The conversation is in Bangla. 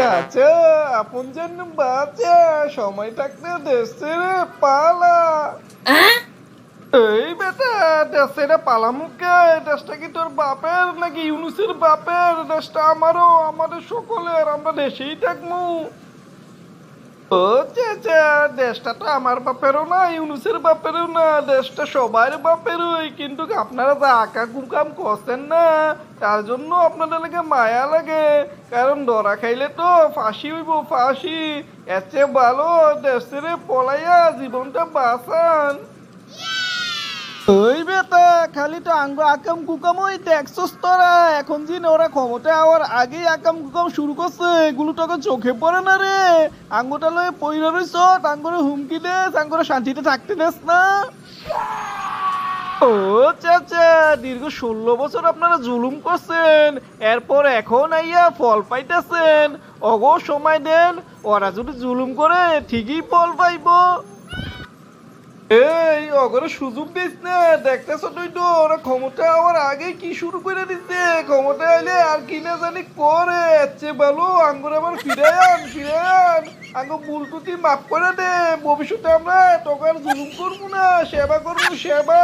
আচ্ছা, আপন জন বাচ্চা সময় থাকতে দেশ ছেড়ে পালা। এই বেটা, দেশ ছেড়ে পালামুকে। দেশটা কি তোর বাপের নাকি ইউনুসের বাপের? দেশটা আমারও, আমাদের সকলের, আমরা দেশেই থাকবো। ও চাচা, দেশটা তো আমার বাপেরও না, ইউনুসের বাপেরও না, দেশটা সবার বাপেরই। কিন্তু আপনারা যা আঁকা কুকাম করছেন না, তার জন্য আপনাদের লাগে মায়া লাগে। কারণ ধরা খাইলে তো ফাঁসি হইব, ফাঁসি। এর চেয়ে ভালো দেশ ছেড়ে পলাইয়া জীবনটা বাঁচান। ওই বেটা, খালি তো আঙ্গ আকাম কুকাম ওই দেখছস তোরা। এখন যে ওরা ক্ষমতা হওয়ার আগেই আকাম কুকাম শুরু করছে, এগুলো তোকে চোখে পড়ে না রে? আঙ্গুটা লয়ে পইরা রইছ, আঙ্গুরে হুমকি দেস, আঙ্গুরে শান্তিতে থাকতে দেস না। ও চাচা, দীর্ঘ 16 বছর আপনারা জুলুম করছেন, এরপর এখন আইয়া ফল পাইতেছেন। অগো সময় দেন, ওরা যদি জুলুম করে ঠিকই ফল পাইবো। এই অগরে সুযোগ দিস না, দেখতেছ তুই তো ওরা ক্ষমতা হওয়ার আগে কি শুরু করে দিচ্ছে। ক্ষমতা এলে আর কি না জানি করে। এর চেয়ে ভালো আঙ্গুর আবার ফিরে আন, ফিরে আন। আঙ্গুর ভুল টুটি মাফ করে দে। ভবিষ্যতে আমরা তোকে আর জুলুম করবো না, সেবা করবো, সেবা।